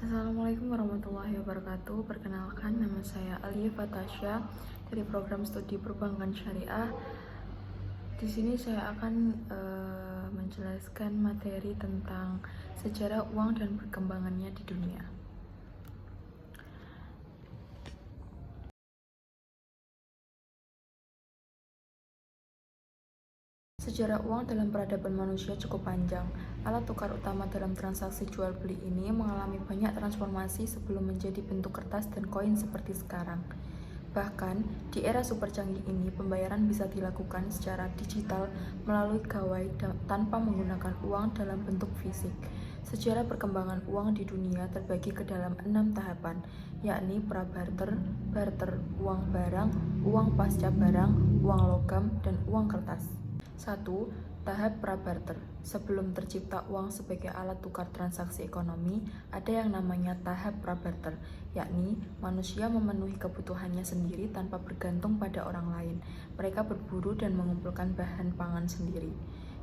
Assalamualaikum warahmatullahi wabarakatuh. Perkenalkan, nama saya Alia Fatasya dari program studi perbankan syariah. Di sini saya akan menjelaskan materi tentang sejarah uang dan perkembangannya di dunia. Sejarah uang dalam peradaban manusia cukup panjang. Alat tukar utama dalam transaksi jual beli ini mengalami banyak transformasi sebelum menjadi bentuk kertas dan koin seperti sekarang. Bahkan, di era super canggih ini, pembayaran bisa dilakukan secara digital melalui gawai tanpa menggunakan uang dalam bentuk fisik. Sejarah perkembangan uang di dunia terbagi ke dalam 6 tahapan, yakni prabarter, barter, uang barang, uang pasca barang, uang logam, dan uang kertas. 1. Tahap prabarter. Sebelum tercipta uang sebagai alat tukar transaksi ekonomi, ada yang namanya tahap prabarter, yakni manusia memenuhi kebutuhannya sendiri tanpa bergantung pada orang lain. Mereka berburu dan mengumpulkan bahan pangan sendiri.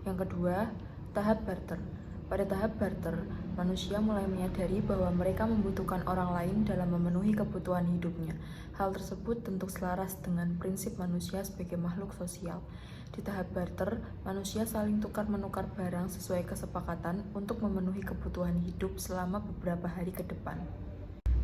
Yang kedua, tahap barter. Pada tahap barter, manusia mulai menyadari bahwa mereka membutuhkan orang lain dalam memenuhi kebutuhan hidupnya. Hal tersebut tentu selaras dengan prinsip manusia sebagai makhluk sosial. Di tahap barter, manusia saling tukar-menukar barang sesuai kesepakatan untuk memenuhi kebutuhan hidup selama beberapa hari ke depan.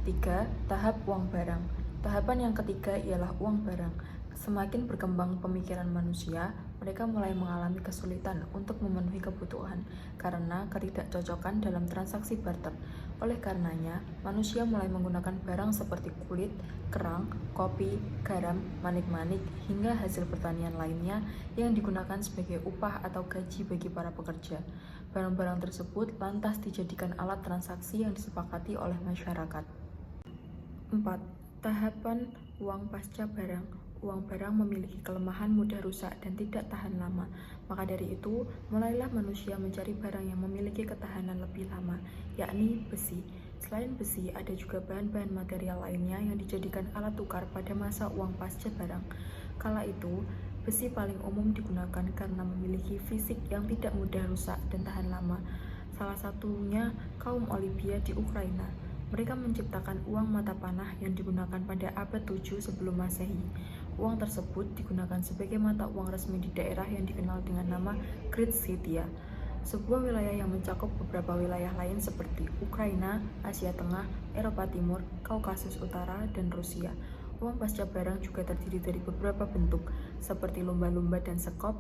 3. Tahap uang barang. Tahapan yang ketiga ialah uang barang. Semakin berkembang pemikiran manusia, mereka mulai mengalami kesulitan untuk memenuhi kebutuhan karena ketidakcocokan dalam transaksi barter. Oleh karenanya, manusia mulai menggunakan barang seperti kulit, kerang, kopi, garam, manik-manik, hingga hasil pertanian lainnya yang digunakan sebagai upah atau gaji bagi para pekerja. Barang-barang tersebut lantas dijadikan alat transaksi yang disepakati oleh masyarakat. 4. Tahapan uang pasca barang. Uang barang memiliki kelemahan mudah rusak dan tidak tahan lama. Maka dari itu, mulailah manusia mencari barang yang memiliki ketahanan lebih lama, yakni besi. Selain besi, ada juga bahan-bahan material lainnya yang dijadikan alat tukar pada masa uang pasca barang. Kala itu, besi paling umum digunakan karena memiliki fisik yang tidak mudah rusak dan tahan lama. Salah satunya kaum Olimpia di Ukraina. Mereka menciptakan uang mata panah yang digunakan pada abad 7 sebelum Masehi. Uang tersebut digunakan sebagai mata uang resmi di daerah yang dikenal dengan nama Great Scythia, sebuah wilayah yang mencakup beberapa wilayah lain seperti Ukraina, Asia Tengah, Eropa Timur, Kaukasus Utara, dan Rusia. Uang pasca barang juga terdiri dari beberapa bentuk, seperti lumba-lumba dan sekop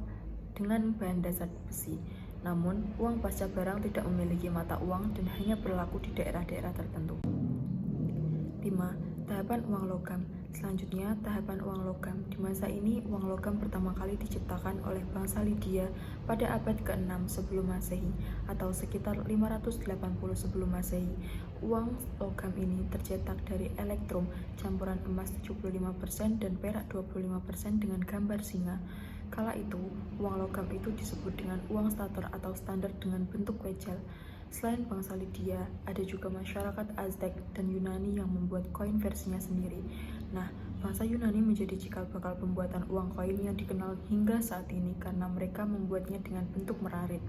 dengan bahan dasar besi. Namun, uang pasca barang tidak memiliki mata uang dan hanya berlaku di daerah-daerah tertentu. 5. Tahapan uang logam. Selanjutnya, tahapan uang logam. Di masa ini, uang logam pertama kali diciptakan oleh bangsa Lydia pada abad ke-6 sebelum Masehi atau sekitar 580 sebelum Masehi. Uang logam ini tercetak dari elektrum campuran emas 75% dan perak 25% dengan gambar singa. Kala itu, uang logam itu disebut dengan uang stater atau standar dengan bentuk wejel. Selain bangsa Lydia, ada juga masyarakat Aztec dan Yunani yang membuat koin versinya sendiri. Nah, bangsa Yunani menjadi cikal bakal pembuatan uang koin yang dikenal hingga saat ini karena mereka membuatnya dengan bentuk merarit.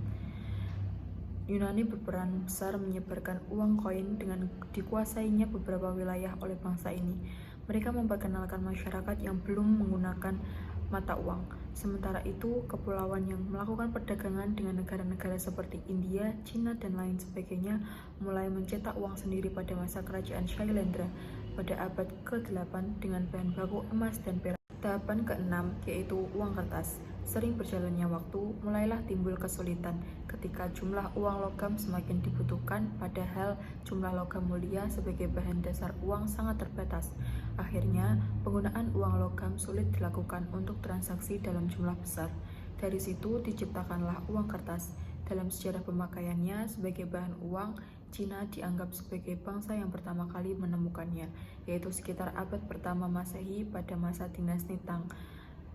Yunani berperan besar menyebarkan uang koin dengan dikuasainya beberapa wilayah oleh bangsa ini. Mereka memperkenalkan masyarakat yang belum menggunakan mata uang. Sementara itu, kepulauan yang melakukan perdagangan dengan negara-negara seperti India, Cina, dan lain sebagainya mulai mencetak uang sendiri pada masa kerajaan Shailendra pada abad ke-8 dengan bahan baku emas dan perak. Tahapan ke-6 yaitu uang kertas. Sering berjalannya waktu, mulailah timbul kesulitan ketika jumlah uang logam semakin dibutuhkan, padahal jumlah logam mulia sebagai bahan dasar uang sangat terbatas. Akhirnya, penggunaan uang logam sulit dilakukan untuk transaksi dalam jumlah besar. Dari situ diciptakanlah uang kertas. Dalam sejarah pemakaiannya sebagai bahan uang, Cina dianggap sebagai bangsa yang pertama kali menemukannya, yaitu sekitar abad pertama Masehi pada masa dinasti Tang.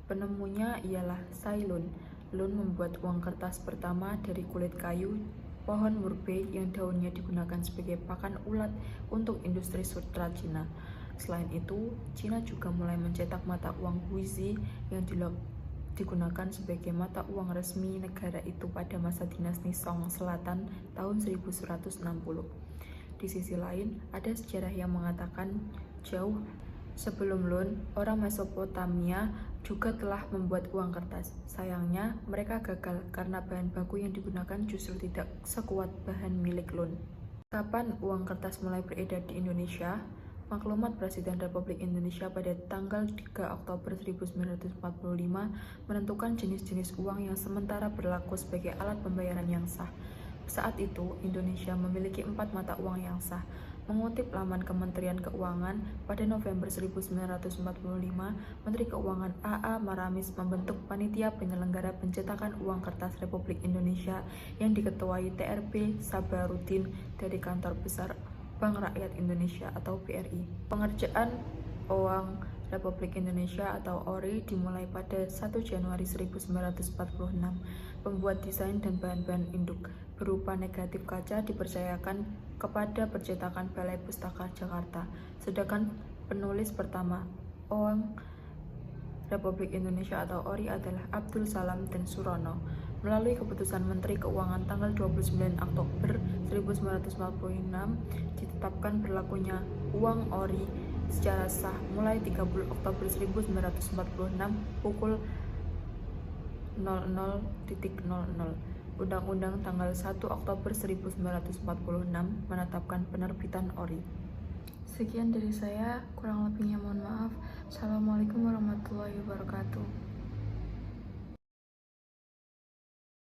Penemunya ialah Cai Lun. Lun membuat uang kertas pertama dari kulit kayu pohon murbei yang daunnya digunakan sebagai pakan ulat untuk industri sutra Cina. Selain itu, Cina juga mulai mencetak mata uang Huizi yang digunakan sebagai mata uang resmi negara itu pada masa dinasti Song Selatan tahun 1160. Di sisi lain, ada sejarah yang mengatakan jauh sebelum loan, orang Mesopotamia juga telah membuat uang kertas. Sayangnya, mereka gagal karena bahan baku yang digunakan justru tidak sekuat bahan milik loan. Kapan uang kertas mulai beredar di Indonesia? Maklumat Presiden Republik Indonesia pada tanggal 3 Oktober 1945 menentukan jenis-jenis uang yang sementara berlaku sebagai alat pembayaran yang sah. Saat itu, Indonesia memiliki 4 mata uang yang sah. Mengutip laman Kementerian Keuangan, pada November 1945, Menteri Keuangan A.A. Maramis membentuk Panitia Penyelenggara Pencetakan Uang Kertas Republik Indonesia yang diketuai TRB Sabarudin dari Kantor Besar Bank Rakyat Indonesia atau BRI. Pengerjaan uang Republik Indonesia atau ORI dimulai pada 1 Januari 1946. Pembuat desain dan bahan-bahan induk berupa negatif kaca dipercayakan kepada percetakan Balai Pustaka Jakarta. Sedangkan penulis pertama uang Republik Indonesia atau ORI adalah Abdul Salam dan Surono. Melalui keputusan Menteri Keuangan tanggal 29 Oktober 1946, ditetapkan berlakunya uang ORI secara sah mulai 30 Oktober 1946 pukul 00.00. Undang-Undang tanggal 1 Oktober 1946 menetapkan penerbitan ORI. Sekian dari saya, kurang lebihnya mohon maaf. Assalamualaikum warahmatullahi wabarakatuh.